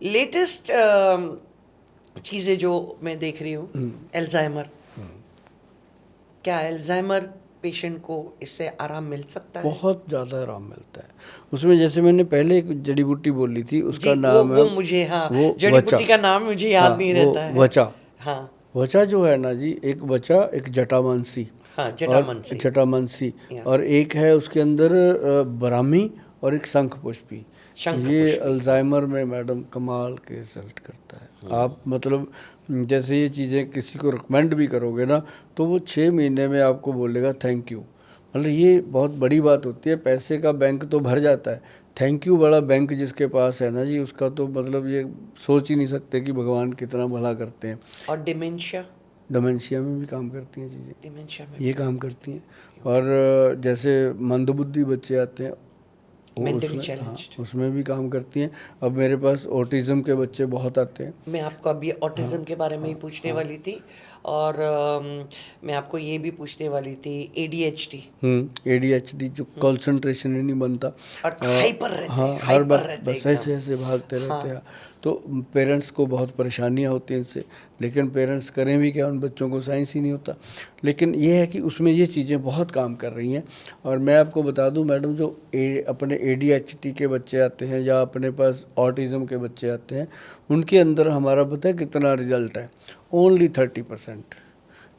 Latest चीज़ें जो मैं देख रही हूँ, एल्जाइमर, क्या एल्जाइमर पेशेंट को इससे आराम मिल सकता है? बहुत ज़्यादा आराम मिलता है उसमें। जैसे मैंने पहले एक जड़ी बूटी बोली थी, उसका जी, नाम है वो मुझे, हाँ, वो जड़ी वचा। बूटी का नाम मुझे हाँ, याद नहीं वो रहता है। वचा। हाँ वचा जो है ना जी, एक वचा, एक जटामांसी हाँ, और जटामंसी। जटामांसी, या और एक है उसके अंदर ब्राह्मी, और एक शंख पुष्पी। शंख ये पुष्पी, हाँ। अल्जाइमर में मैडम कमाल के रिजल्ट करता है। आप मतलब जैसे ये चीज़ें किसी को रिकमेंड भी करोगे ना, तो वो 6 महीने में आपको बोलेगा थैंक यू। मतलब ये बहुत बड़ी बात होती है। पैसे का बैंक तो भर जाता है, थैंक यू बड़ा बैंक जिसके पास है ना जी, उसका तो मतलब ये सोच ही नहीं सकते कि भगवान कितना भला करते हैं। और डिमेंशिया, डिमेंशिया में भी काम करती हैं चीज़ें, डिमेंशिया में ये भी काम काम करती हैं। करती है। और जैसे मंदबुद्धि बच्चे आते हैं, वो मेंटली उसमें, हाँ, चैलेंज्ड, उसमें भी काम करती हैं। अब मेरे पास ऑटिज़म के बच्चे बहुत आते हैं। मैं आपको अभी हाँ, ऑटिज्म के बारे में ही हाँ, पूछने हाँ। वाली थी। और मैं आपको ये भी पूछने वाली थी, एडीएचडी। ADHD जो कंसंट्रेशन ही नहीं बनता। और हाइपर रहते हैं, हाँ, हर हाइपर वक्त रहते हैं बस एकदम। ऐसे ऐसे भागते रहते हाँ, हैं। तो पेरेंट्स को बहुत परेशानियाँ होती हैं इससे, लेकिन पेरेंट्स करें भी क्या, उन बच्चों को साइंस ही नहीं होता। लेकिन ये है कि उसमें ये चीज़ें बहुत काम कर रही हैं। और मैं आपको बता दूं मैडम, जो अपने ADHD के बच्चे आते हैं या अपने पास ऑटिज़म के बच्चे आते हैं, उनके अंदर हमारा पता है कितना रिजल्ट है? ओनली 30%।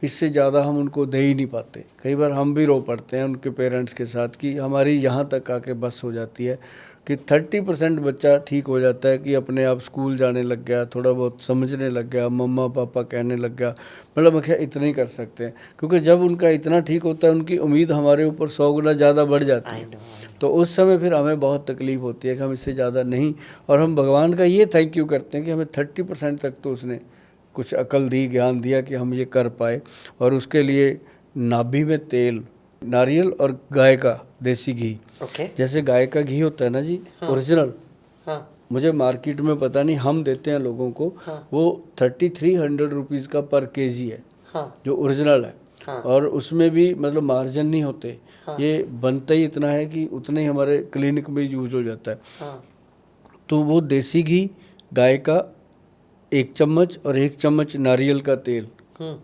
इससे ज़्यादा हम उनको दे ही नहीं पाते। कई बार हम भी रो पड़ते हैं उनके पेरेंट्स के साथ कि हमारी यहाँ तक आके बस हो जाती है कि 30% बच्चा ठीक हो जाता है कि अपने आप स्कूल जाने लग गया, थोड़ा बहुत समझने लग गया, मम्मा पापा कहने लग गया। मतलब क्या इतना ही कर सकते हैं, क्योंकि जब उनका इतना ठीक होता है, उनकी उम्मीद हमारे ऊपर 100 गुना ज़्यादा बढ़ जाती आई है। No, I know. तो उस समय फिर हमें बहुत तकलीफ़ होती है कि हम इससे ज़्यादा नहीं, और हम भगवान का ये थैंक यू करते हैं कि हमें 30% तक तो उसने कुछ अकल दी, ज्ञान दिया कि हम ये कर पाए। और उसके लिए नाभि में तेल, नारियल और गाय का देसी घी। ओके। जैसे गाय का घी होता है ना जी, हाँ ओरिजिनल, हाँ मुझे मार्केट में पता नहीं, हम देते हैं लोगों को, हाँ वो 3300 रुपीज़ का पर केजी है, हाँ जो ओरिजिनल है। हाँ और उसमें भी मतलब मार्जिन नहीं होते, हाँ ये बनता ही इतना है कि उतने ही हमारे क्लिनिक में यूज हो जाता है। हाँ। तो वो देसी घी, गाय का 1 चम्मच, और 1 चम्मच नारियल का तेल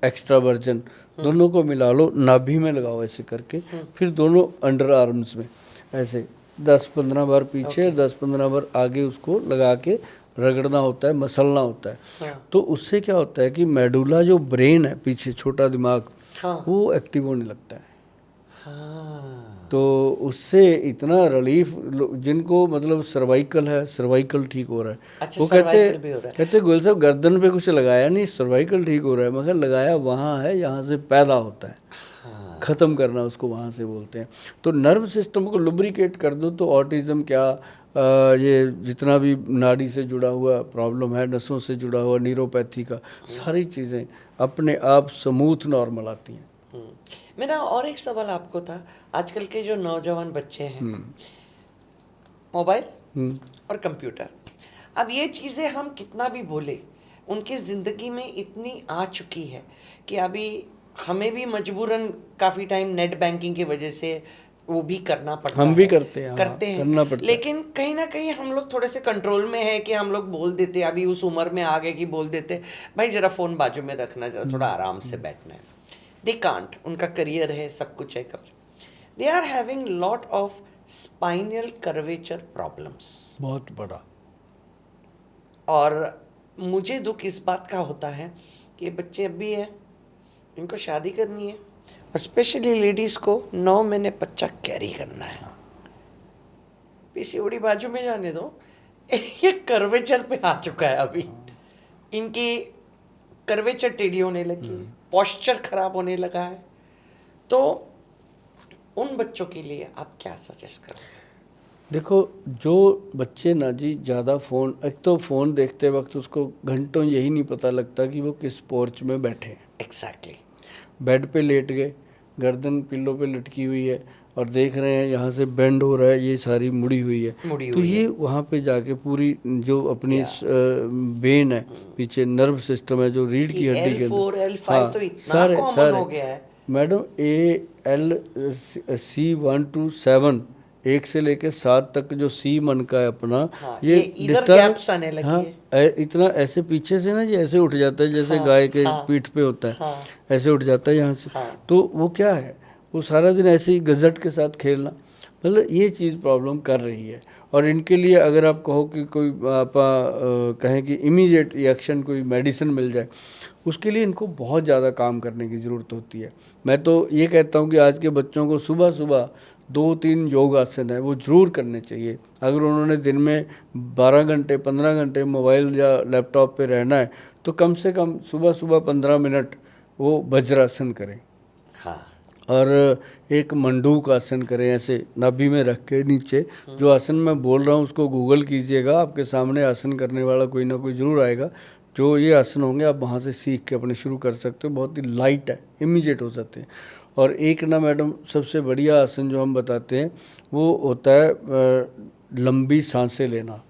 एक्स्ट्रा वर्जन, दोनों को मिला लो, नाभि में लगाओ ऐसे करके, फिर दोनों अंडर आर्म्स में ऐसे 10-15 बार पीछे, ओके। 10-15 बार आगे उसको लगा के रगड़ना होता है, मसलना होता है। हाँ तो उससे क्या होता है कि मेडुला जो ब्रेन है, पीछे छोटा दिमाग, हाँ वो एक्टिव होने लगता है। हाँ। तो उससे इतना रिलीफ, जिनको मतलब सर्वाइकल है, सर्वाइकल ठीक हो रहा है। अच्छा, वो कहते सर्वाइकल भी हो रहा है। कहते गोयल साहब गर्दन पे कुछ लगाया नहीं, सर्वाइकल ठीक हो रहा है। मगर लगाया वहाँ है, यहाँ से पैदा होता है, हाँ ख़त्म करना उसको वहाँ से बोलते हैं। तो नर्व सिस्टम को लुब्रिकेट कर दो तो ऑटिज़म क्या, ये जितना भी नाड़ी से जुड़ा हुआ प्रॉब्लम है, नसों से जुड़ा हुआ, न्यूरोपैथी का, सारी चीज़ें अपने आप स्मूथ नॉर्मल आती हैं। मेरा और एक सवाल आपको था, आजकल के जो नौजवान बच्चे हैं, मोबाइल और कंप्यूटर, अब ये चीज़ें हम कितना भी बोले, उनकी ज़िंदगी में इतनी आ चुकी है कि अभी हमें भी मजबूरन काफ़ी टाइम नेट बैंकिंग की वजह से वो भी करना पड़ता हम भी है, करते हैं, हाँ, करते करना हैं। पड़ता है। लेकिन कहीं ना कहीं हम लोग थोड़े से कंट्रोल में है कि हम लोग बोल देते, अभी उस उम्र में आ गए कि बोल देते, भाई ज़रा फ़ोन बाजू में रखना, ज़रा थोड़ा आराम से बैठना है। दे कांट, उनका करियर है, सब कुछ है, कब they are having lot of spinal curvature problems. बहुत बड़ा। और मुझे दुख इस बात का होता है कि ये बच्चे अब भी हैं, इनको शादी करनी है, और स्पेशली लेडीज़ को 9 महीने बच्चा कैरी करना है। पीसीओडी बाजू में जाने दो, ये कर्वेचर पे आ चुका है अभी। इनकी कर्वेचर टेढ़ी होने लगी, पोस्चर खराब होने लगा है। तो उन बच्चों के लिए आप क्या सजेस्ट करोगे? देखो, जो बच्चे ना जी ज़्यादा फ़ोन, एक तो फ़ोन देखते वक्त उसको घंटों यही नहीं पता लगता कि वो किस पोर्च में बैठे हैं। एग्जैक्टली। बेड पे लेट गए, गर्दन पिल्लो पे लटकी हुई है, और देख रहे हैं यहाँ से बेंड हो रहा है, ये सारी मुड़ी हुई है। मुड़ी तो हुई ये है। वहाँ पे जाके पूरी जो अपनी या बेन है, पीछे नर्व सिस्टम है जो रीढ़ की ये हड्डी के अंदर, L4 L5 हाँ, तो इतना सारे कॉमन सारे हो गया है। मैडम, ALC1 to 7 1 से लेके 7 तक जो सी मन का है अपना, हाँ, ये इधर disturb- गैप्स आने लगी हाँ, है। इतना ऐसे पीछे से ना जी ऐसे उठ जाता है जैसे हाँ, गाय के हाँ, पीठ पे होता है, हाँ, ऐसे उठ जाता है यहाँ से। हाँ। तो वो क्या है, वो सारा दिन ऐसे ही गजट के साथ खेलना, मतलब ये चीज़ प्रॉब्लम कर रही है। और इनके लिए अगर आप कहो कि कोई आप कहें कि इमीडिएट रिएक्शन कोई मेडिसिन मिल जाए, उसके लिए इनको बहुत ज़्यादा काम करने की ज़रूरत होती है। मैं तो ये कहता हूँ कि आज के बच्चों को सुबह सुबह 2-3 योग आसन है वो ज़रूर करने चाहिए। अगर उन्होंने दिन में 12 घंटे 15 घंटे मोबाइल या लैपटॉप पे रहना है तो कम से कम सुबह सुबह 15 मिनट वो वज्रासन करें, हाँ, और एक मंडूक आसन करें ऐसे नाभि में रख के नीचे। जो आसन मैं बोल रहा हूँ उसको गूगल कीजिएगा, आपके सामने आसन करने वाला कोई ना कोई ज़रूर आएगा। जो ये आसन होंगे आप वहाँ से सीख के अपने शुरू कर सकते हो, बहुत ही लाइट है, इमीडिएट हो जाते हैं। और एक ना मैडम सबसे बढ़िया आसन जो हम बताते हैं वो होता है लंबी सांसें लेना।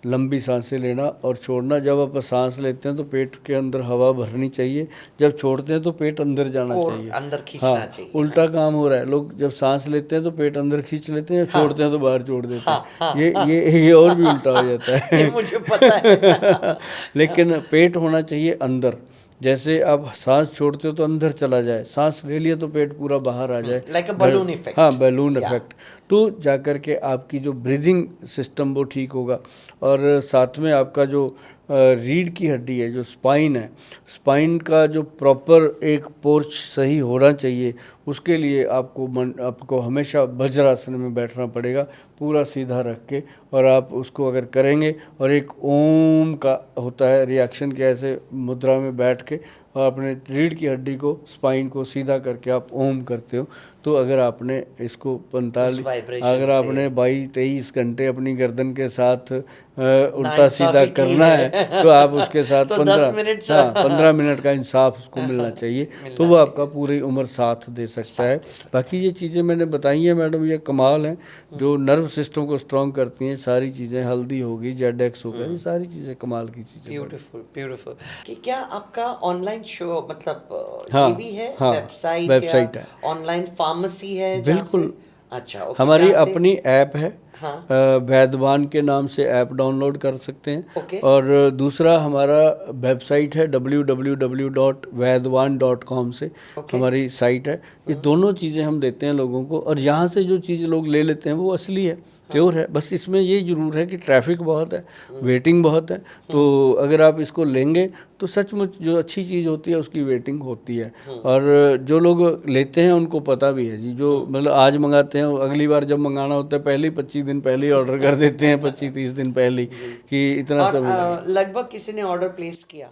लंबी सांसें लेना और छोड़ना। जब आप सांस लेते हैं तो पेट के अंदर हवा भरनी चाहिए, जब छोड़ते हैं तो पेट अंदर जाना कोर चाहिए। अंदर खींचना हाँ, चाहिए। उल्टा काम हो रहा है, लोग जब सांस लेते हैं तो पेट अंदर खींच लेते हैं, जब छोड़ते हैं तो बाहर छोड़ देते हैं। हाँ, ये और भी उल्टा हो जाता है। ये मुझे पता है। लेकिन पेट होना चाहिए अंदर। जैसे आप सांस छोड़ते हो तो अंदर चला जाए, सांस ले लिया तो पेट पूरा बाहर आ जाए, like a balloon effect. हाँ, बैलून Yeah. इफेक्ट। तो जाकर के आपकी जो ब्रीदिंग सिस्टम वो ठीक होगा। और साथ में आपका जो रीढ़ की हड्डी है, जो स्पाइन है, स्पाइन का जो प्रॉपर एक पोर्च सही होना चाहिए, उसके लिए आपको हमेशा वज्रासन में बैठना पड़ेगा, पूरा सीधा रख के। और आप उसको अगर करेंगे और एक ओम का होता है रिएक्शन के ऐसे मुद्रा में बैठ के और अपने रीढ़ की हड्डी को, स्पाइन को सीधा करके आप ओम करते हो, तो अगर आपने इसको 45 अगर आपने 22-23 घंटे अपनी गर्दन के साथ उल्टा सीधा करना है तो आप उसके साथ तो 15 मिनट का इंसाफ उसको मिलना चाहिए, तो वो आपका पूरी उम्र साथ दे सकता है। बाकी ये चीज़ें मैंने बताई हैं मैडम, ये कमाल हैं, जो नर्व सिस्टम को स्ट्रॉन्ग करती हैं सारी चीज़ें। हल्दी होगी, जेडेक्स होगा, ये सारी चीज़ें कमाल की चीज़ें। Beautiful beautiful. कि क्या आपका ऑनलाइन शो मतलब हाँ, ये भी है, हाँ, वेबसाइट है, ऑनलाइन फार्मेसी है बिल्कुल। अच्छा, ओके, हमारी जहाँ से? अपनी ऐप है, हाँ, वैदवान के नाम से ऐप डाउनलोड कर सकते हैं। ओके। और दूसरा हमारा वेबसाइट है www.vaidwan.com से ओके। हमारी साइट है। ये दोनों चीज़ें हम देते हैं लोगों को, और यहाँ से जो चीज़ लोग ले लेते हैं वो असली है, प्योर है। बस इसमें ये जरूर है कि ट्रैफिक बहुत है, वेटिंग बहुत है। तो अगर आप इसको लेंगे तो सचमुच जो अच्छी चीज़ होती है उसकी वेटिंग होती है। और जो लोग लेते हैं उनको पता भी है जी, जो मतलब आज मंगाते हैं अगली बार जब मंगाना होता है पहले ही 25 दिन पहले ही ऑर्डर कर देते हैं, 25-30 दिन पहले ही, कि इतना सब और लगभग किसी ने ऑर्डर प्लेस किया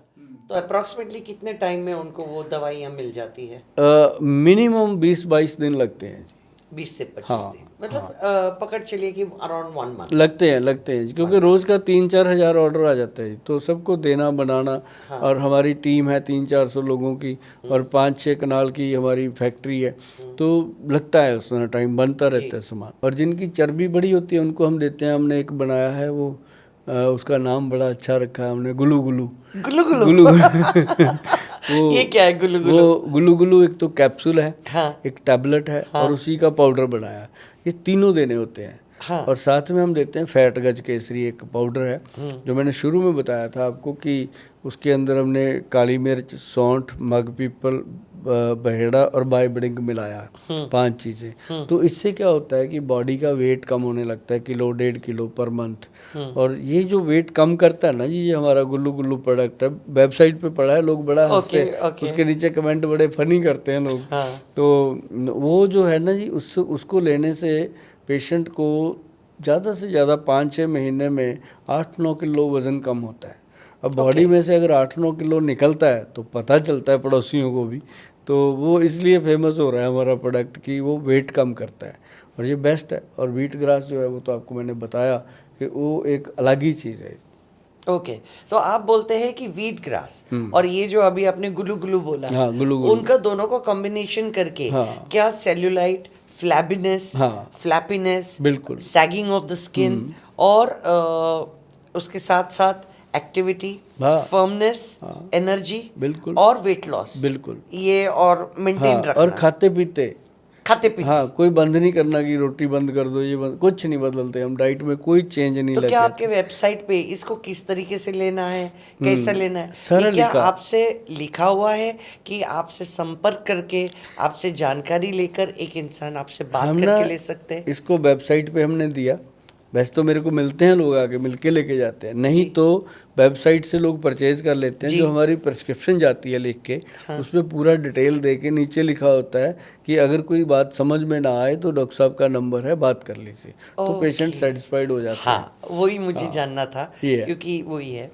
तो अप्रोक्सीमेटली कितने टाइम में उनको वो दवाइयाँ मिल जाती है? मिनिमम 20-22 दिन लगते हैं जी। 20 से 25 हाँ, दिन मतलब पकड़ चलिए कि अराउंड 1 मंथ लगते हैं जी, क्योंकि रोज़ का 3-4 हज़ार ऑर्डर आ जाता है जी, तो सबको देना बनाना। और हमारी टीम है 300-400 लोगों की, और 5-6 कनाल की हमारी फैक्ट्री है, तो लगता है उसमें टाइम, बनता रहता है सामान। और जिनकी चर्बी बड़ी होती है उनको हम देते हैं, हमने एक बनाया है वो उसका नाम बड़ा अच्छा रखा है हमने, गुलू गुलू। गुलू गुलू गुलू वो ये क्या है गुलू गुलू? वो गुलू गुलू एक तो कैप्सूल है, हाँ, एक टैबलेट है, और उसी का पाउडर बनाया। ये तीनों देने होते हैं। हाँ, और साथ में हम देते हैं फैट गज केसरी, एक पाउडर है जो मैंने शुरू में बताया था आपको कि उसके अंदर हमने काली मिर्च, सौंठ, मग पीपल, बहेड़ा और बायबडिंग मिलाया, 5 चीज़ें। तो इससे क्या होता है कि बॉडी का वेट कम होने लगता है, 1-1.5 किलो पर मंथ। और ये जो वेट कम करता है ना जी, ये हमारा गुल्लू गुल्लू प्रोडक्ट है, वेबसाइट पे पड़ा है, लोग बड़ा हंसते हैं, उसके नीचे कमेंट बड़े फनी करते हैं लोग। तो वो जो है ना जी, उसको लेने से पेशेंट को ज़्यादा से ज़्यादा 5-6 महीने में 8-9 किलो वज़न कम होता है। अब बॉडी में से अगर 8-9 किलो निकलता है तो पता चलता है पड़ोसियों को भी, तो वो इसलिए फेमस हो रहा है हमारा प्रोडक्ट कि वो वेट कम करता है, और ये बेस्ट है। और व्हीट ग्रास जो है वो तो आपको मैंने बताया कि वो एक अलग ही चीज़ है। ओके, तो आप बोलते हैं कि व्हीट ग्रास और ये जो अभी आपने गुलू गुलू बोला, हाँ, गुलू गुलू, उनका दोनों को कॉम्बिनेशन करके क्या सेल्यूलाइट, फ्लैबीनेस, फ्लैपीनेस, बिल्कुल, सैगिंग ऑफ द स्किन, और उसके साथ साथ एक्टिविटी, फर्मनेस, एनर्जी, बिल्कुल, और वेट लॉस, बिल्कुल, ये और मेंटेन रखना, और खाते खाते पीते। हाँ, कोई बंद नहीं करना कि रोटी बंद कर दो, ये बंद, कुछ नहीं बदलते हम, डाइट में कोई चेंज नहीं तो लेके क्या आते। आपके वेबसाइट पे इसको किस तरीके से लेना है, कैसा लेना है, सरल ये क्या लिखा। आपसे लिखा हुआ है कि आपसे संपर्क करके, आपसे जानकारी लेकर एक इंसान आपसे बात हम करके ना ले सकते हैं? इसको वेबसाइट पे हमने दिया, वैसे तो मेरे को मिलते हैं लोग आके, मिलके लेके जाते हैं, नहीं जी। तो वेबसाइट से लोग परचेज कर लेते हैं। जी। जो हमारी प्रिस्क्रिप्शन जाती है लिख के, हाँ। उसमें पूरा डिटेल दे के नीचे लिखा होता है कि अगर कोई बात समझ में ना आए तो डॉक्टर साहब का नंबर है, बात कर लीजिए, तो पेशेंट ओके। सेटिस्फाइड हो जाते हैं। हाँ, वही मुझे हाँ, जानना था, ये है। क्योंकि वही है